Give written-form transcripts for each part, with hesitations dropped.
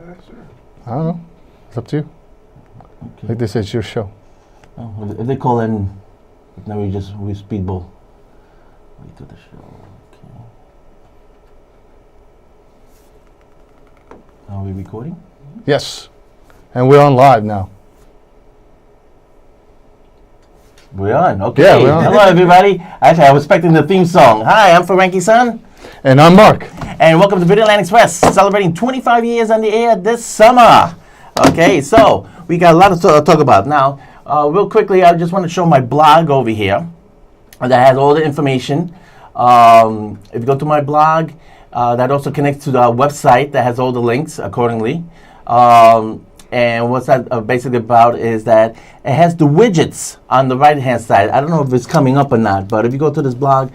I don't know. It's up to you. Okay. Like they said, it's your show. Oh, if they call in, now we speedball. Wait to the show. Okay. Are we recording? Yes. And we're on live now. We're on. Okay. Yeah, we're on. Hello, everybody. Actually, I was expecting the theme song. Hi, I'm Frankie-san. And I'm Mark. And welcome to Videoland Express, celebrating 25 years on the air this summer. Okay, so we got a lot to talk about. Now, real quickly, I just want to show my blog over here that has all the information. If you go to my blog, that also connects to the website that has all the links accordingly. And what's that basically about is that it has the widgets on the right-hand side. I don't know if it's coming up or not, but if you go to this blog,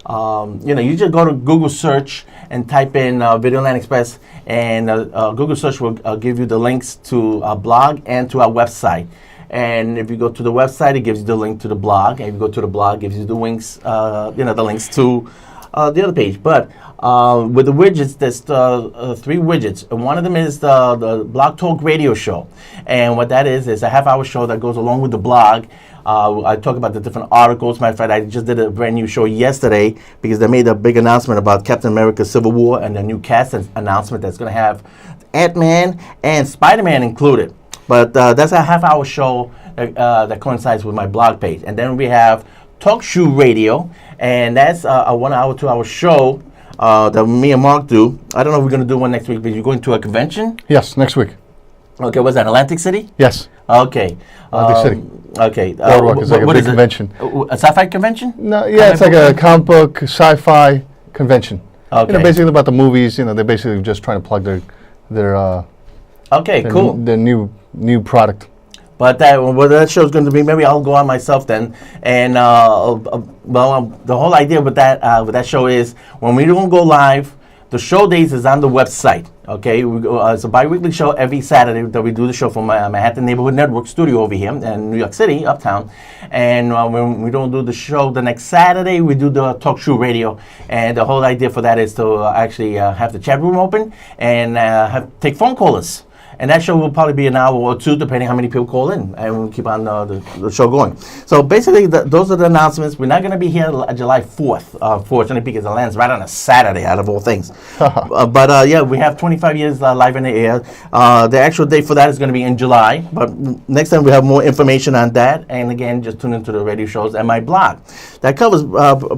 you just go to Google search and type in Videoland Express, and Google search will give you the links to our blog and to our website. And if you go to the website, it gives you the link to the blog. And if you go to the blog, it gives you the links, the links to the other page. But with the widgets, there's 3 widgets. And one of them is the Blog Talk radio show. And what that is a half-hour show that goes along with the blog. I talk about the different articles. Matter of fact, I just did a brand new show yesterday because they made a big announcement about Captain America Civil War and the new cast announcement that's going to have Ant-Man and Spider-Man included. But that's a half-hour show that coincides with my blog page. And then we have Talk Shoe Radio, and that's a 1 hour, 2 hour show that me and Mark do. I don't know if we're going to do one next week, but you're going to a convention? Yes, next week. Okay, what's that, Atlantic City? Yes. Okay. Atlantic City. Okay. Boardwalk is like a big convention. A sci-fi convention? No, yeah, it's like a comic book, sci-fi convention. Okay. Basically about the movies. They're basically just trying to plug their cool. Their new product. But that show's going to be, maybe I'll go on myself then. And the whole idea with that show is when we don't go live, the show days is on the website. Okay, it's a bi-weekly show every Saturday that we do the show from Manhattan Neighborhood Network studio over here in New York City, uptown. And when we don't do the show the next Saturday, we do the Talk Show Radio. And the whole idea for that is to actually have the chat room open and take phone callers. And that show will probably be an hour or 2, depending how many people call in. And we'll keep on the show going. So basically, those are the announcements. We're not going to be here July 4th, fortunately, because it lands right on a Saturday, out of all things. But we have 25 years live in the air. The actual date for that is going to be in July. But next time, we have more information on that. And again, just tune into the radio shows and my blog. That covers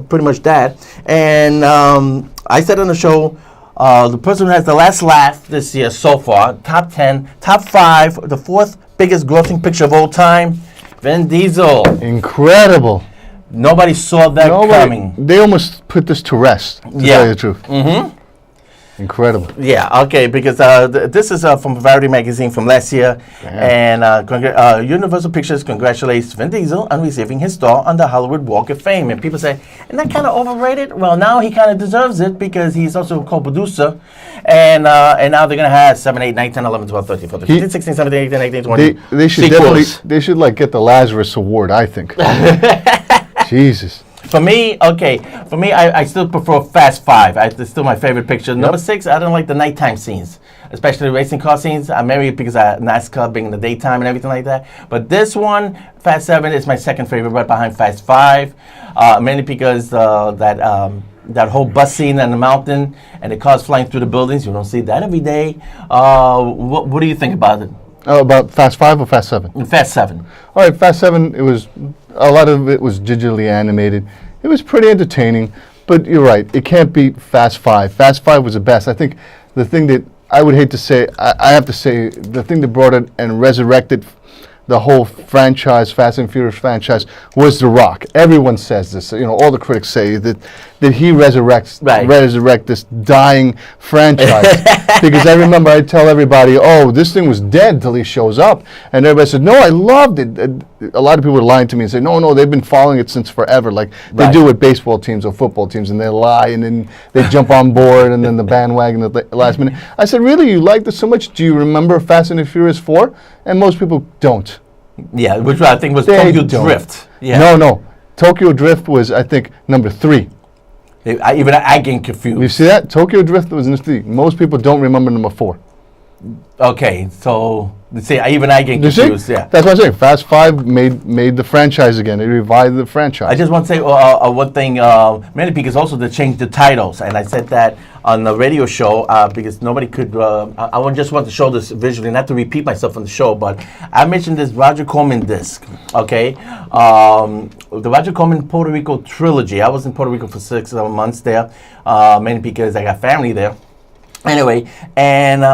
pretty much that. And I said on the show, the person who has the last laugh this year so far, top 10, top 5, the 4th biggest grossing picture of all time, Vin Diesel. Incredible. Nobody saw that coming. They almost put this to rest, to tell you the truth. Mm-hmm. Incredible. Yeah, okay, because this is from Variety magazine from last year. Damn. And Universal Pictures congratulates Vin Diesel on receiving his star on the Hollywood Walk of Fame. And people say, isn't that kind of overrated? Well, now he kind of deserves it because he's also a co-producer. And now they're going to have 7, 8, 9, 10, 11, 12, 13, 14, 15, 16, 17, 18, 19, 20. They should definitely get the Lazarus Award, I think. Jesus. For me, I still prefer Fast 5. It's still my favorite picture. Yep. Number 6, I don't like the nighttime scenes, especially the racing car scenes. I'm married because NASCAR being in the daytime and everything like that. But this one, Fast 7, is my second favorite, right behind Fast 5, mainly because that whole bus scene on the mountain and the cars flying through the buildings. You don't see that every day. What do you think about it? About Fast 5 or Fast 7? Fast 7. All right, Fast 7, a lot of it was digitally animated. It was pretty entertaining, but you're right, it can't beat Fast 5. Fast 5 was the best. I think the thing that I would hate to say, I have to say, the thing that brought it and resurrected the whole franchise, Fast and Furious franchise, was The Rock. Everyone says this. All the critics say that he resurrect this dying franchise. Because I remember I tell everybody, oh, this thing was dead till he shows up. And everybody said, no, I loved it. A lot of people were lying to me and say, no, they've been following it since forever. Like they do with baseball teams or football teams, and they lie, and then they jump on board, and then the bandwagon at the last minute. I said, really, you liked it so much? Do you remember Fast and the Furious 4? And most people don't. Yeah, which I think was Tokyo Drift. Yeah. No. Tokyo Drift was, I think, number 3. I get confused. You see that? Tokyo Drift was number 3. Most people don't remember number 4. Okay, so see, even I get You see? confused. Yeah. That's what I'm saying. Fast Five made the franchise again. It revived the franchise. I just want to say one thing, mainly because also they changed the titles, and I said that on the radio show because nobody could. I just want to show this visually, not to repeat myself on the show, but I mentioned this Roger Corman disc. Okay, the Roger Corman Puerto Rico trilogy. I was in Puerto Rico for 6 months there, mainly because I got family there. Anyway, and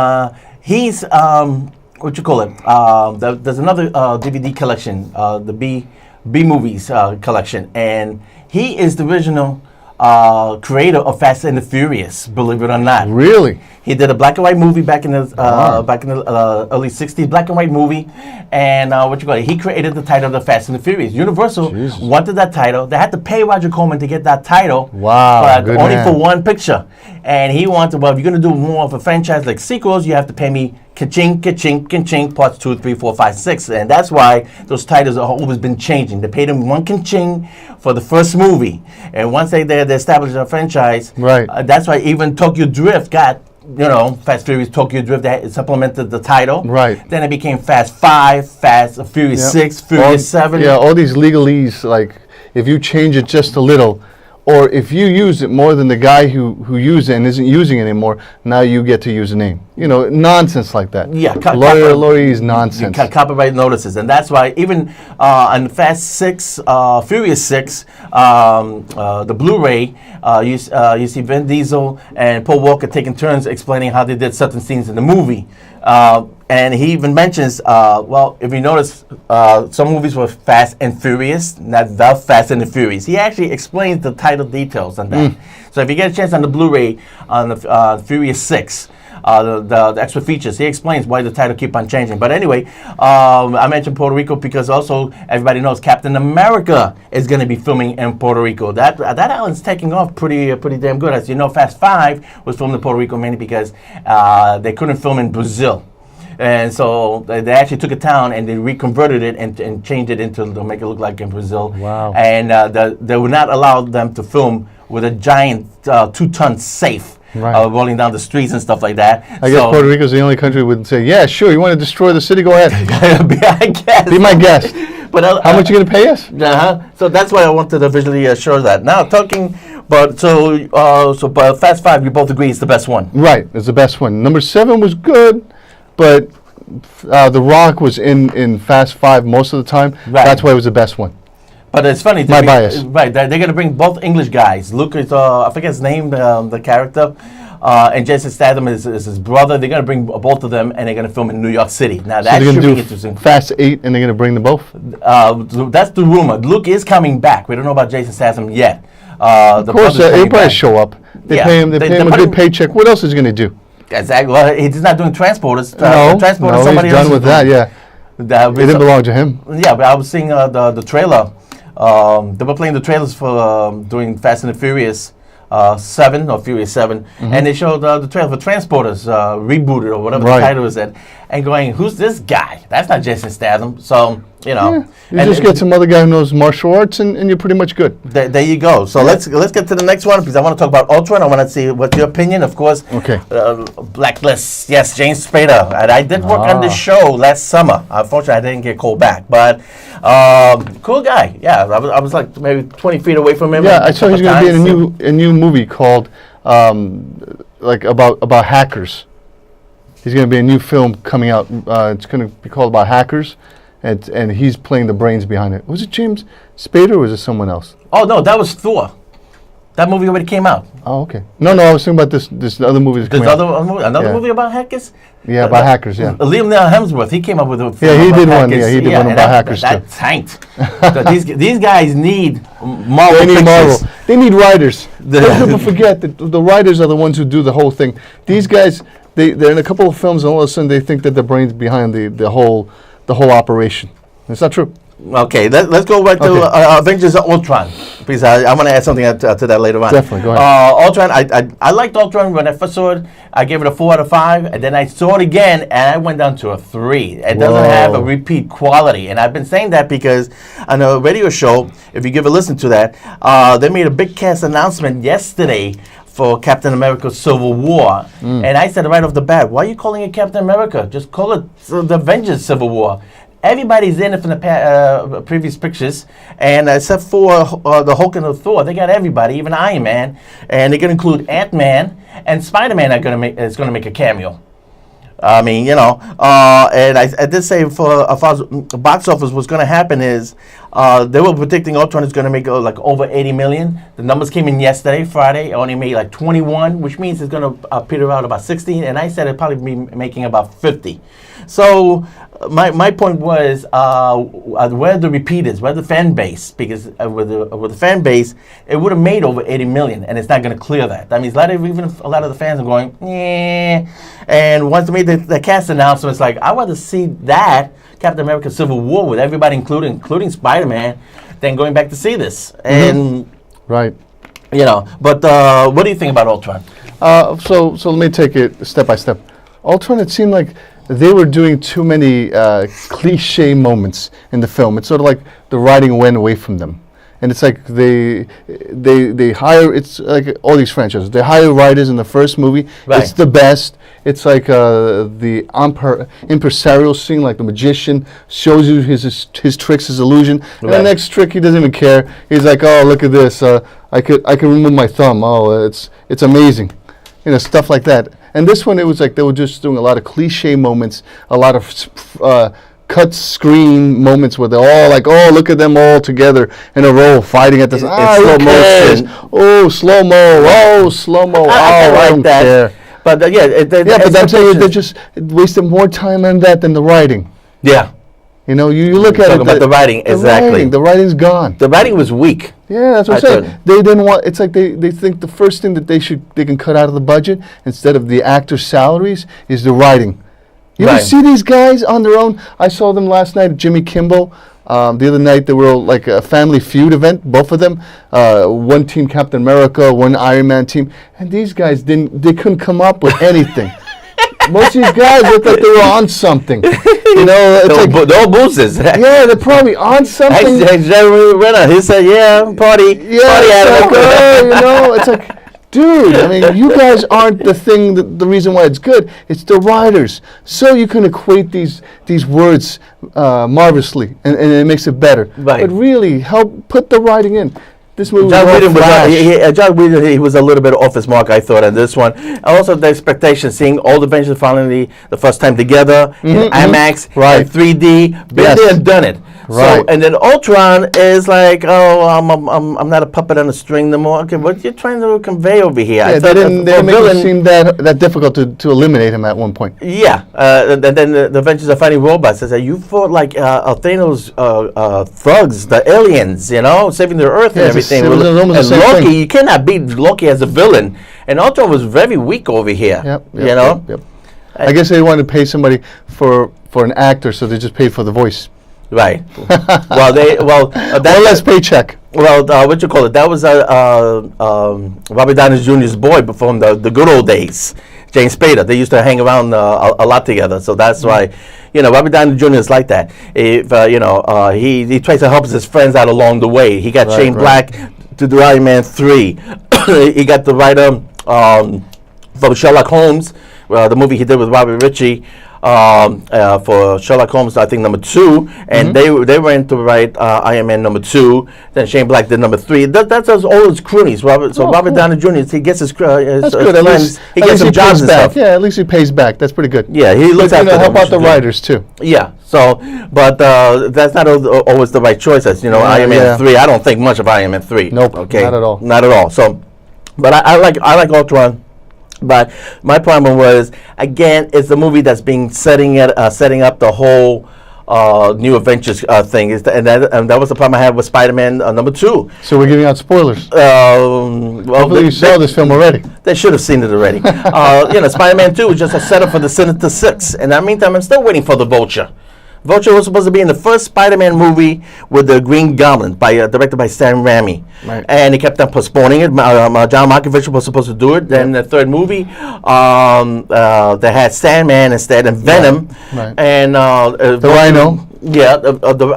he's what you call it? There's another DVD collection, the B movies collection, and he is the original creator of Fast and the Furious. Believe it or not, Really? he did a black and white movie back in the early '60s, black and white movie, and what you call it? He created the title of the Fast and the Furious. Universal Jesus. wanted that title. They had to pay Roger Corman to get that title. Wow, but good only man. for one picture. And he wanted, well, if you're going to do more of a franchise like sequels, you have to pay me ka-ching, ka-ching, ka-ching, parts 2, 3, 4, 5, 6. And that's why those titles have always been changing. They paid him one ka-ching for the first movie. And once they established a franchise, Right. That's why even Tokyo Drift got, Fast Furious Tokyo Drift, that supplemented the title. Right. Then it became Fast 5, Fast Furious Yep. 6, Furious 7. Yeah, all these legalese, like, if you change it just a little, or if you use it more than the guy who used it and isn't using it anymore, now you get to use a name. Nonsense like that. Yeah, lawyerese nonsense. Copyright notices, and that's why even on Fast 6, Furious 6, the Blu-ray, you see Vin Diesel and Paul Walker taking turns explaining how they did certain scenes in the movie. And he even mentions, if you notice, some movies were Fast and Furious, not the Fast and the Furious. He actually explains the title details on that. So if you get a chance on the Blu-ray on the Furious 6, the extra features, he explains why the title keep on changing. But anyway, I mentioned Puerto Rico because also everybody knows Captain America is going to be filming in Puerto Rico. That island's taking off pretty damn good. As you know, Fast 5 was filmed in Puerto Rico mainly because they couldn't film in Brazil. And so they actually took a town and they reconverted it and changed it to make it look like in Brazil. Wow. And they would not allow them to film with a giant 2-ton safe rolling down the streets and stuff like that. I guess Puerto Rico is the only country who would say, yeah, sure, you want to destroy the city, go ahead. I guess. Be my guest. But how much are you going to pay us? So that's why I wanted to visually show that. Now talking about, but Fast 5, you both agree it's the best one. Right, it's the best one. Number 7 was good, but The Rock was in Fast 5 most of the time. Right. That's why it was the best one. But it's funny. My bias. Right, they're going to bring both English guys. Luke is, I forget his name, the character, and Jason Statham is his brother. They're going to bring both of them, and they're going to film in New York City. Now, that should be interesting. Fast 8, and they're going to bring them both? That's the rumor. Luke is coming back. We don't know about Jason Statham yet. Of course, he'll probably show up. They pay him a good paycheck. What else is he going to do? Exactly. Well, he's not doing Transporters. No, somebody he's done with that, yeah. It didn't belong to him. Yeah, but I was seeing the trailer. They were playing the trailers for doing Fast and the Furious 7 or Furious 7, and they showed the trailer for Transporters rebooted or whatever the title is at, and going, who's this guy? That's not Jason Statham. So, you just get some other guy who knows martial arts, and you're pretty much good. There you go. So let's get to the next one, because I want to talk about Ultron. I want to see what's your opinion, of course. Okay. Blacklist. Yes, James Spader. And I did work on this show last summer. Unfortunately, I didn't get called back, but cool guy. Yeah, I was like maybe 20 feet away from him. Yeah, I saw he's going to be in a new movie called about hackers. He's going to be a new film coming out. It's going to be called about hackers, and he's playing the brains behind it. Was it James Spader or was it someone else? Oh no, that was Thor. That movie already came out. Oh, okay. No, I was thinking about this other movie that's coming out. Another movie about hackers? Yeah, about hackers, yeah. Liam Hemsworth, he came up with a film he about did hackers. one. Yeah, he did one about hackers too. That tanked. So these guys need Marvel They need pictures. Marvel. They need writers. Don't people forget that the writers are the ones who do the whole thing. These guys, they're in a couple of films, and all of a sudden they think that the brain's behind the whole operation. It's not true. Okay, let's go back to Avengers Ultron, because I want to add something to that later on. Definitely, go ahead. Ultron, I liked Ultron when I first saw it. I gave it a 4 out of 5, and then I saw it again, and I went down to a 3. It doesn't have a repeat quality, and I've been saying that because on a radio show, if you give a listen to that, they made a big cast announcement yesterday for Captain America Civil War. And I said right off the bat, why are you calling it Captain America? Just call it the Avengers Civil War. Everybody's in it from the previous pictures, and except for the Hulk and the Thor, they got everybody, even Iron Man, and they're going to include Ant-Man and Spider-Man is going to make a cameo. I mean, and I did say for as far as box office, what's going to happen is they were predicting Ultron is going to make like over 80 million. The numbers came in yesterday, Friday. It only made like 21, which means it's going to peter out about 16. And I said it'd probably be making about 50. So my point was where the repeaters, where the fan base, because with the fan base, it would have made over 80 million, and it's not going to clear that. That means even if a lot of the fans are going, yeah. And once they made the cast announcement, it's like, I want to see that Captain America Civil War with everybody including Spider-Man, than going back to see this. And right. But what do you think about Ultron? So let me take it step by step. Ultron, it seemed like they were doing too many cliche moments in the film. It's sort of like the writing went away from them. And it's like they hire, it's like all these franchises. They hire writers in the first movie. Right. It's the best. It's like the impresario scene, like the magician shows you his tricks, his illusion. Right. And the next trick, he doesn't even care. He's like, oh, look at this. I could remove my thumb. Oh, it's amazing. Stuff like that. And this one, it was like they were just doing a lot of cliche moments, a lot of cut screen moments where they're all like, oh, look at them all together in a row fighting at this. Slow motion. Oh, slow mo. Oh, slow mo. I don't care. But but I'm saying they're just wasting more time on that than the writing. Yeah. You look at it. Talking about the writing, exactly. The writing's gone. The writing was weak. Yeah, that's what I'm saying. They didn't want. It's like they think the first thing that they can cut out of the budget instead of the actors' salaries is the writing. You don't see these guys on their own. I saw them last night at Jimmy Kimmel. The other night they were like a Family Feud event, both of them. One team Captain America, one Iron Man team, and these guys they couldn't come up with anything. Most of these guys look like they were on something. It's no boosters. Yeah, they're probably on something. Jeremy Renner, he said, party. It's like, dude, I mean, you guys aren't the reason why it's good. It's the writers. So you can equate these words marvelously, and it makes it better. Right. But really, help put the writing in. This movie John Whedon, he was a little bit off his mark, I thought, on this one. Also, the expectation, seeing all the Avengers finally the first time together in IMAX, in 3D, been there and done it. Right. So, and then Ultron is like, oh, I'm not a puppet on a string no more. Okay, what are you trying to convey over here? Yeah, they didn't make it seem that difficult to eliminate him at one point. Yeah, and then the Avengers are fighting robots. I said, you fought like Thanos' thugs, the aliens, saving the Earth and everything. It was almost the same Loki, thing. You cannot beat Loki as a villain. And Ultron was very weak over here. Yep. I guess they wanted to pay somebody for an actor, so they just paid for the voice. Right. One less paycheck. Well, what you call it? That was Robert Downey Jr.'s boy from the good old days. James Spader. They used to hang around a lot together, so that's why, Robert Downey Jr. is like that. If he tries to help his friends out along the way. He got Shane Black to do Iron Man 3. He got the writer from Sherlock Holmes, the movie he did with Robert Ritchie. For Sherlock Holmes, I think number 2, and they went to write Iron Man number 2. Then Shane Black did number 3. That's all his cronies. Robert Downey Jr. He gets his friends. He gets some jobs and stuff. Yeah, at least he pays back. That's pretty good. Yeah, he looks after them. Help out the writers too. Yeah. So, but that's not always the right choices. Iron Man 3. I don't think much of Iron Man 3. Nope. Okay. Not at all. Not at all. So, but I like Ultron. But my problem was, again, it's a movie that's being setting up the whole new Avengers thing. And that was the problem I had with Spider-Man number 2. So we're giving out spoilers. Hopefully you saw this film already. They should have seen it already. Spider-Man 2 was just a setup for the Sinister Six. And in the meantime, I'm still waiting for the Vulture. Vulture was supposed to be in the first Spider-Man movie with the Green Goblin, directed by Sam Raimi. Right. And he kept on postponing it. John Malkovich was supposed to do it. Then the third movie, they had Sandman instead and Venom. Right. And the Rhino. Yeah,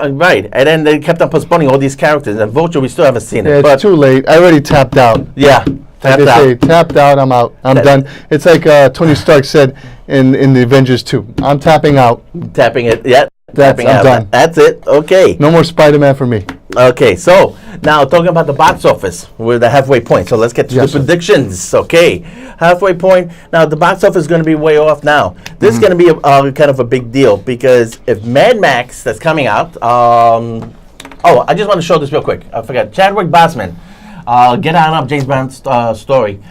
right. And then they kept on postponing all these characters. And Vulture, we still haven't seen it. Yeah, it's too late. I already tapped out. Yeah. Like they say, tapped out, I'm out. I'm done. It's like Tony Stark said in the Avengers 2. I'm tapping out. Tapping it, yeah. Tapping I'm out. done. That's it. Okay. No more Spider-Man for me. Okay, so now talking about the box office, we're the halfway point. So let's get to the predictions. Okay, halfway point. Now the box office is going to be way off. Now this is going to be kind of a big deal because if Mad Max that's coming out, oh, I just want to show this real quick. I forgot. Chadwick Boseman, Get On Up, James Bond's story.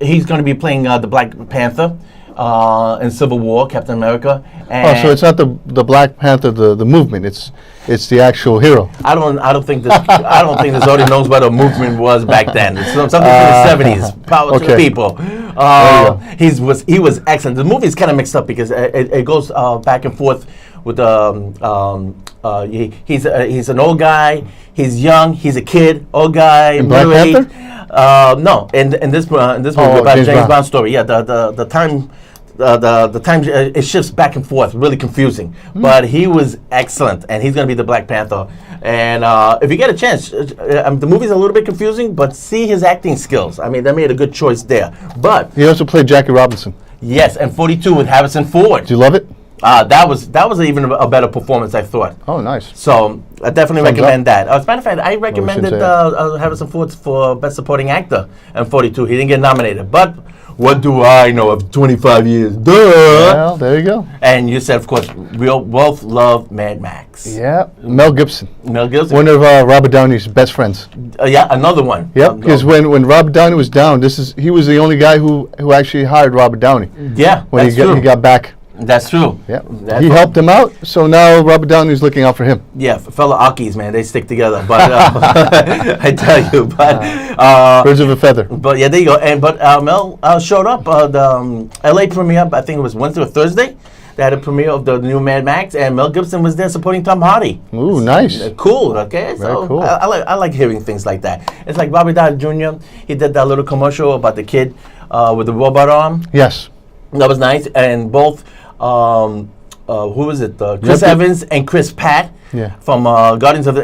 He's going to be playing the Black Panther. In Civil War, Captain America. And so it's not the Black Panther, the movement. It's the actual hero. I don't think this already knows what a movement was back then. It's something from the 70s. Power to the people. He was excellent. The movie's kind of mixed up because it goes back and forth with he's an old guy, he's young, he's a kid, old guy, in Black Panther? No, in this movie about James Bond story. Yeah, the time. The time it shifts back and forth, really confusing. But he was excellent, and he's going to be the Black Panther. And if you get a chance, the movie's a little bit confusing, but see his acting skills. I mean, they made a good choice there. But he also played Jackie Robinson. Yes, and 42 with Harrison Ford. Do you love it? That was even a better performance, I thought. Oh, nice. So I definitely recommend that. As a matter of fact, I recommended Harrison Ford for Best Supporting Actor in 42. He didn't get nominated, but. What do I know of 25 years? Duh! Well, there you go. And you said, of course, we both love Mad Max. Yeah. Mel Gibson. Mel Gibson. One of Robert Downey's best friends. Yeah, another one. Yep, because when Robert Downey was down, he was the only guy who actually hired Robert Downey. Yeah, when he got back. That's true. Yeah, he helped him out, so now Robert Downey's looking out for him. Yeah, fellow Akis, man, they stick together. But I tell you, birds of a feather. But yeah, there you go. But Mel showed up. The LA premiere, I think it was Wednesday or Thursday. They had a premiere of the new Mad Max, and Mel Gibson was there supporting Tom Hardy. Ooh, nice. Cool. Okay, very so cool. I like hearing things like that. It's like Robert Downey Jr. He did that little commercial about the kid with the robot arm. Yes, that was nice, and both. Who was it? Chris Evans and Chris Pratt from Guardians of the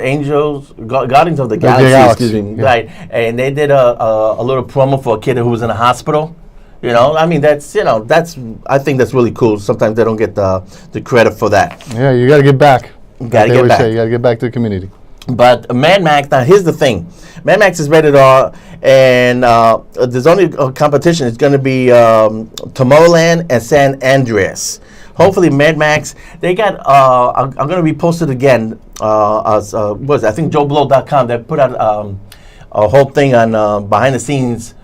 Guardians of the Galaxy, excuse me, right? And they did a little promo for a kid who was in a hospital. You know, I mean, that's I think that's really cool. Sometimes they don't get the credit for that. Yeah, you got to get back. You got to get back. You got to get back to the community. But Mad Max, now here's the thing. Mad Max is rated R, and there's only a competition. It's going to be Tomorrowland and San Andreas. Hopefully, Mad Max, they got, I'm going to repost it again. I think JoeBlow.com, they put out a whole thing on behind the scenes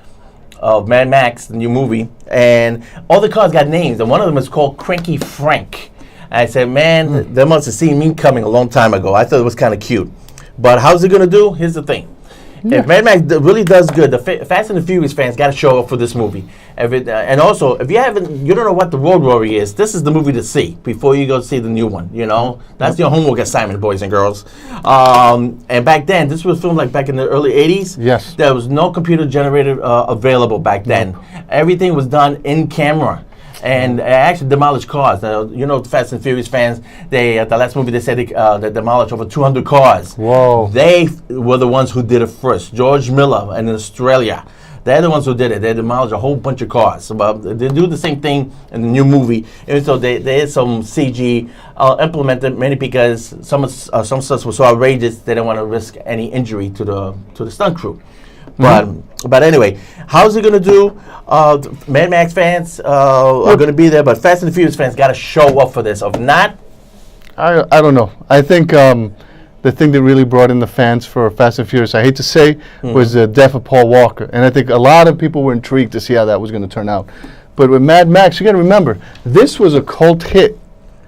of Mad Max, the new movie. And all the cars got names, and one of them is called Cranky Frank. And I said, man, they must have seen me coming a long time ago. I thought it was kind of cute. But how's it going to do? Here's the thing. Yeah. If Mad Max really does good, the Fast and the Furious fans got to show up for this movie. And also, if you don't know what the Road Warrior is, this is the movie to see before you go see the new one. You know, that's your homework assignment, boys and girls. And back then, this was filmed like back in the early '80s. Yes, there was no computer generated available back then. Everything was done in camera. And actually demolished cars. You know, the Fast and Furious fans, at the last movie, they said they demolished over 200 cars. Whoa. They were the ones who did it first. George Miller in Australia. They're the ones who did it. They demolished a whole bunch of cars. But they do the same thing in the new movie. And so there is some CG implemented, mainly because some stuff was so outrageous, they didn't want to risk any injury to the stunt crew. But anyway, how's it going to do? Mad Max fans are going to be there, but Fast and the Furious fans got to show up for this. If not, I don't know. I think the thing that really brought in the fans for Fast and Furious, I hate to say, was the death of Paul Walker. And I think a lot of people were intrigued to see how that was going to turn out. But with Mad Max, you got to remember, this was a cult hit.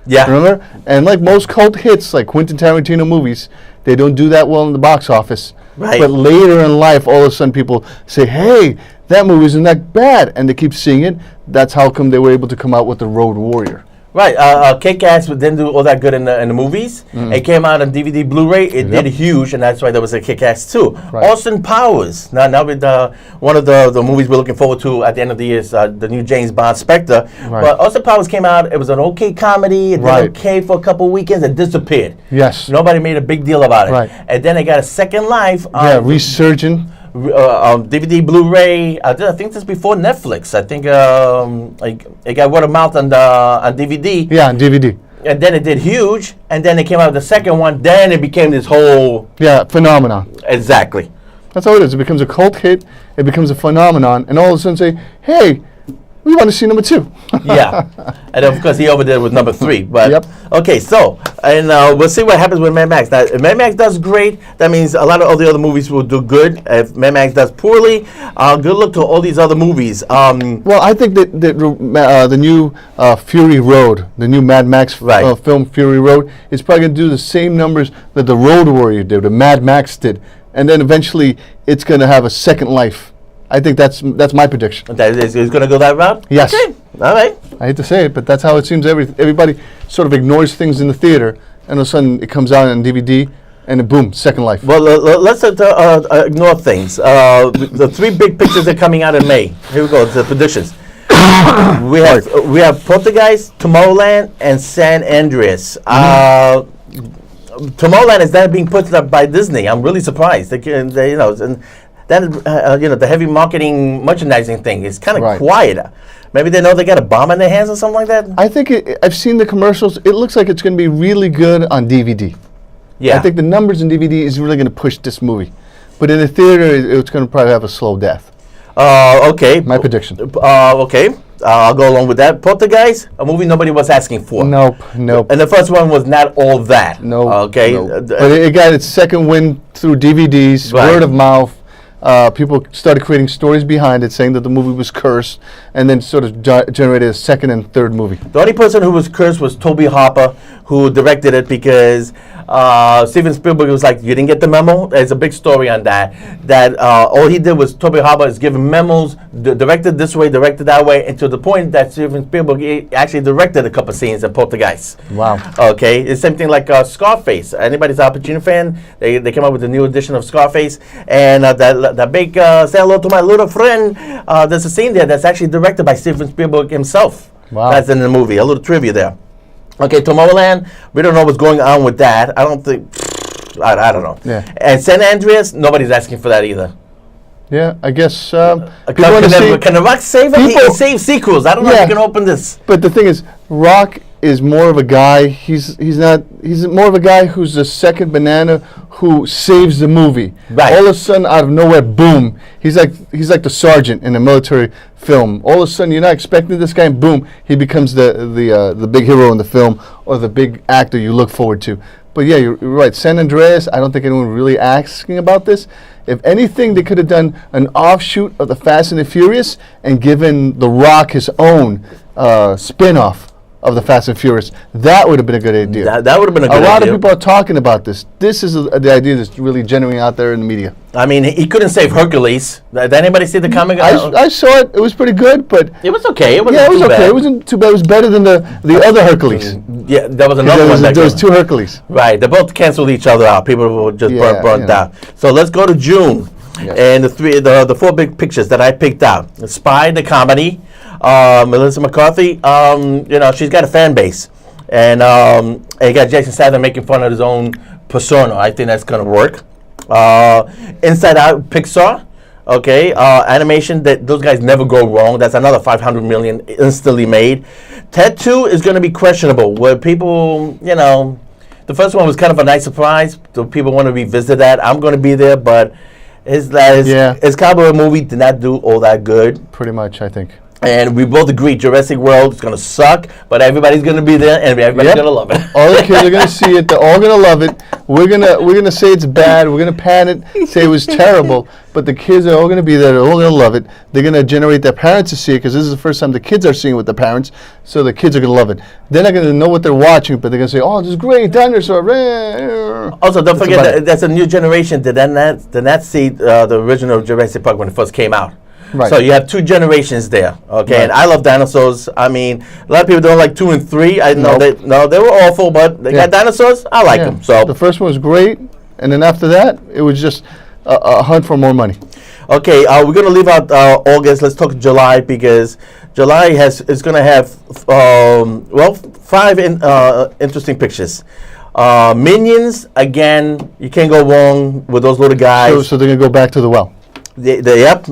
Yeah. Remember? And like most cult hits, like Quentin Tarantino movies, they don't do that well in the box office. Right. But later in life, all of a sudden people say, hey, that movie isn't that bad. And they keep seeing it. That's how come they were able to come out with The Road Warrior. Right. Kick-Ass didn't do all that good in the movies. It came out on DVD, Blu-ray. It did huge, and that's why there was a Kick-Ass 2. Right. Austin Powers. Now with one of the movies we're looking forward to at the end of the year is the new James Bond Spectre. Right. But Austin Powers came out. It was an okay comedy. It did okay for a couple weekends. It disappeared. Yes. Nobody made a big deal about it. Right. And then it got a second life. Resurgent. DVD, Blu-ray. I think this is before Netflix. I think it got word of mouth on DVD. Yeah, on DVD. And then it did huge, and then it came out with the second one. Then it became this whole Phenomenon. Exactly. That's how it is. It becomes a cult hit. It becomes a phenomenon, and all of a sudden say, "Hey, we want to see number 2." Yeah, and of course he overdid it with number 3. But Yep. Okay, so and we'll see what happens with Mad Max. Now, if Mad Max does great, that means a lot of all the other movies will do good. If Mad Max does poorly, good luck to all these other movies. Well, I think that the new Fury Road, the new Mad Max film Fury Road, is probably going to do the same numbers that the Road Warrior did, or Mad Max did, and then eventually it's going to have a second life. I think that's my prediction. That is going to go that route? Yes. Okay. All right. I hate to say it, but that's how it seems. Everybody sort of ignores things in the theater, and all of a sudden it comes out on DVD, and then boom, second life. Well, let's ignore things. The 3 big pictures are coming out in May. Here we go. The predictions. we have Poltergeist, Tomorrowland, and San Andreas. Tomorrowland is not being put up by Disney. I'm really surprised. The heavy marketing merchandising thing is kind of quiet. Maybe they know they got a bomb in their hands or something like that. I think I've seen the commercials. It looks like it's going to be really good on DVD. Yeah. I think the numbers in DVD is really going to push this movie. But in the theater, it's going to probably have a slow death. Okay. My prediction. Okay. I'll go along with that. Poltergeist, a movie nobody was asking for. Nope. And the first one was not all that. Nope. Okay. Nope. But it got its second win through DVDs, word of mouth. People started creating stories behind it, saying that the movie was cursed, and then sort of generated a second and third movie. The only person who was cursed was Toby Hopper, who directed it, because Steven Spielberg was like, "You didn't get the memo." There's a big story on that. That all he did was Toby Hopper is giving memos, directed this way, directed that way, and to the point that Steven Spielberg actually directed a couple scenes in Poltergeist. Wow. Okay, it's same thing like Scarface. Anybody's Al Pacino fan? They came up with a new edition of Scarface, and that big "Say hello to my little friend." There's a scene there that's actually directed by Steven Spielberg himself. Wow. That's in the movie. A little trivia there. Okay, Tomorrowland, we don't know what's going on with that. I don't think, I don't know. Yeah. And San Andreas, nobody's asking for that either. Yeah, I guess. Can The Rock save it? He saves sequels. I don't know if you can open this. But the thing is, Rock is more of a guy. He's more of a guy who's the second banana who saves the movie. Right. All of a sudden, out of nowhere, boom! He's like the sergeant in a military film. All of a sudden, you're not expecting this guy, and boom, he becomes the big hero in the film, or the big actor you look forward to. But yeah, you're right. San Andreas, I don't think anyone really asking about this. If anything, they could have done an offshoot of the Fast and the Furious and given The Rock his own spin-off of the Fast and Furious. That would have been a good idea. That would have been a good idea. A lot of people are talking about this. This is the idea that's really generating out there in the media. I mean, he couldn't save Hercules. Did anybody see the comic? I saw it. It was pretty good, but it was okay. It was okay. bad. It wasn't too bad. It was better than the other Hercules. Yeah, there was another one. There was 2 Hercules. Right. They both canceled each other out. People were just burnt out. So let's go to June. Yes. And the 4 big pictures that I picked out: Spy, the comedy, Melissa McCarthy. She's got a fan base, and you got Jason Statham making fun of his own persona. I think that's gonna work. Inside Out, Pixar. Okay, animation that those guys never go wrong. That's another $500 million instantly made. Ted 2 is gonna be questionable. Where people, the first one was kind of a nice surprise. So people want to revisit that. I'm gonna be there, but his cowboy movie did not do all that good. Pretty much, I think. And we both agree Jurassic World is going to suck, but everybody's going to be there and everybody's going to love it. All the kids are going to see it. They're all going to love it. We're gonna say it's bad. We're going to pan it, say it was terrible. But the kids are all going to be there. They're all going to love it. They're going to generate their parents to see it because this is the first time the kids are seeing it with their parents. So the kids are going to love it. They're not going to know what they're watching, but they're going to say, "Oh, this is great, dinosaur." Also, don't forget that's a new generation. Did not see the original Jurassic Park when it first came out. Right. So you have 2 generations there, okay? Right. And I love dinosaurs. I mean, a lot of people don't like 2 and 3. I know they were awful, but they got dinosaurs. I like them. So the first one was great, and then after that, it was just a hunt for more money. Okay, we're gonna leave out August. Let's talk July because July is gonna have 5 interesting pictures. Minions again. You can't go wrong with those little guys. So they're gonna go back to the well. Yep.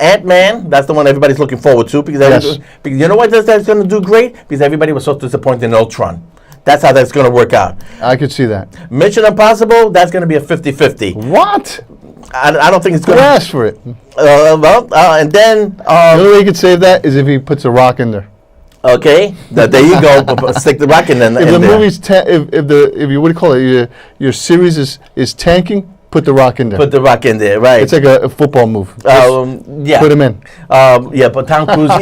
Ant-Man, that's the one everybody's looking forward to because because you know what that's going to do great? Because everybody was so disappointed in Ultron. That's how that's going to work out. I could see that. Mission Impossible, that's going to be a 50-50. What? I don't think it's going Who to asked for it? and then The only way he could save that is if he puts a rock in there. okay, there you go. Stick the rock in there. If the movie's if you what do you call it? Your series is tanking. Put the rock in there. Put the rock in there, right? It's like a football move. Yeah. Put him in. Yeah, but Tom Cruise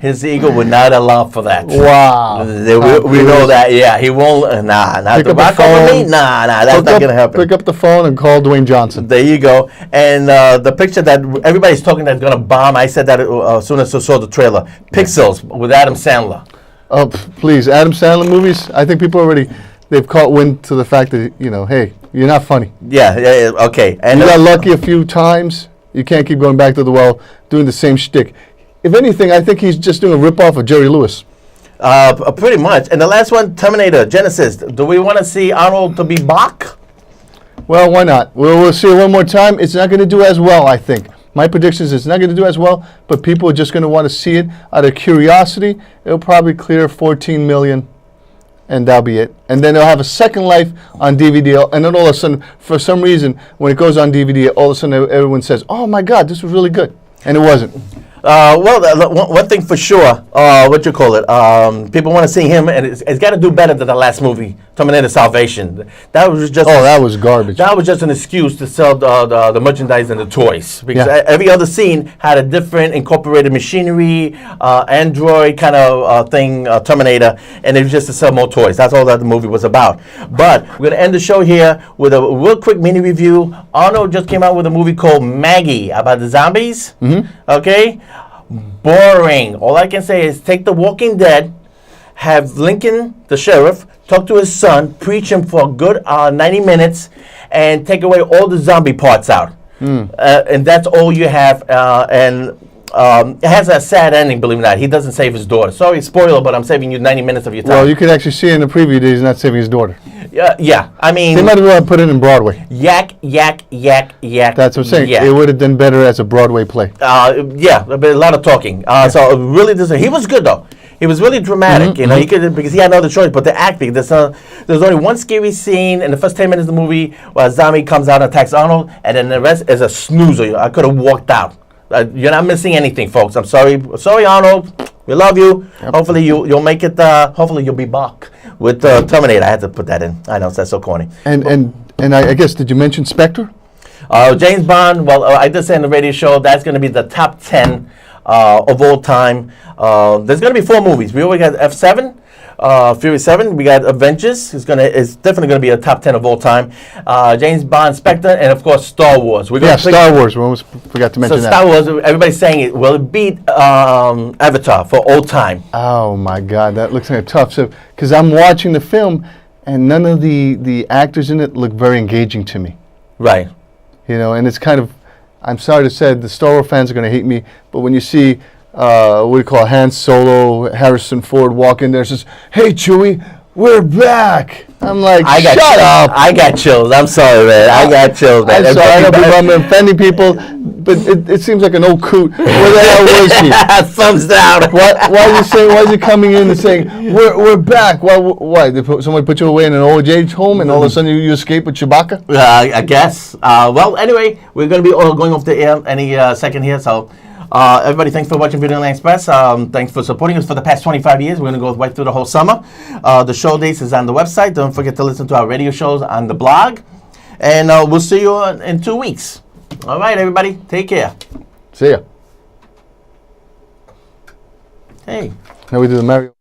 his ego would not allow for that. Wow. We know that. Yeah, he won't. Not the rock over me. Nah, that's not gonna happen. Pick up the phone and call Dwayne Johnson. There you go. And the picture that everybody's talking that's gonna bomb. I said that as soon as I saw the trailer. Pixels with Adam Sandler. Oh, please, Adam Sandler movies. I think people they've caught wind to the fact that hey, you're not funny. Yeah, okay. And you got lucky a few times. You can't keep going back to the well doing the same shtick. If anything, I think he's just doing a ripoff of Jerry Lewis. Pretty much. And the last one, Terminator Genesis. Do we want to see Arnold to be Bach? Well, why not? We'll see it one more time. It's not going to do as well, I think. My prediction is it's not going to do as well, but people are just going to want to see it out of curiosity. It'll probably clear 14 million. And that'll be it. And then it'll have a second life on DVD. And then all of a sudden, for some reason, when it goes on DVD, all of a sudden everyone says, oh my God, this was really good. And it wasn't. One thing for sure, people want to see him, and it's got to do better than the last movie, Terminator Salvation. That was just that was garbage. That was just an excuse to sell the merchandise and the toys, because every other scene had a different incorporated machinery, Android kind of thing, Terminator, and it was just to sell more toys. That's all that the movie was about. But we're gonna end the show here with a real quick mini review. Arnold just came out with a movie called Maggie about the zombies. Okay. Boring. All I can say is take The Walking Dead, have Lincoln, the sheriff, talk to his son, preach him for a good 90 minutes, and take away all the zombie parts out. And that's all you have. It has a sad ending, believe it or not. He doesn't save his daughter. Sorry, spoiler, but I'm saving you 90 minutes of your time. Well, you could actually see in the preview that he's not saving his daughter. Yeah. I mean, they might have put it in Broadway. Yak. That's what I'm saying. Yeah. It would have done better as a Broadway play. Yeah, but a lot of talking. So really, he was good though. He was really dramatic, you know. He could, because he had no other choice but to act. There's only one scary scene in the first 10 minutes of the movie where a zombie comes out and attacks Arnold, and then the rest is a snoozer. I could have walked out. You're not missing anything, folks. I'm sorry, Arnold. We love you. Yep. Hopefully you'll make it. Hopefully you'll be back with Terminator. I had to put that in. I know that's so corny. And I guess, did you mention Spectre? James Bond. Well, I did say in the radio show that's going to be the top 10 of all time. There's going to be 4 movies. We already got F7. Fury 7, we got Avengers. It's definitely going to be a top 10 of all time. James Bond, Spectre, and of course Star Wars. Star Wars. We almost forgot to mention that. Star Wars. Everybody's saying it will beat Avatar for all time. Oh my God, that looks like a tough. So, because I'm watching the film, and none of the actors in it look very engaging to me. Right. And it's kind of. I'm sorry to say, the Star Wars fans are going to hate me, but when you see. What do you call Han Solo, Harrison Ford walk in there and says, "Hey Chewie, we're back." I'm like, shut up. I got chills. I'm sorry, man. I got chills, man. I'm sorry. I know I'm offending people, but it seems like an old coot. Where the hell was he? Thumbs down. Why is he coming in and saying, we're back? Why? Somebody put you away in an old age home and all of a sudden you escape with Chewbacca? I guess. Well, anyway, we're going to be going off the air any second here, so... everybody, thanks for watching Videoland Express. Thanks for supporting us for the past 25 years. We're going to go right through the whole summer. The show dates is on the website. Don't forget to listen to our radio shows on the blog. And we'll see you in 2 weeks. All right, everybody. Take care. See ya. Hey. Now we do the Mario.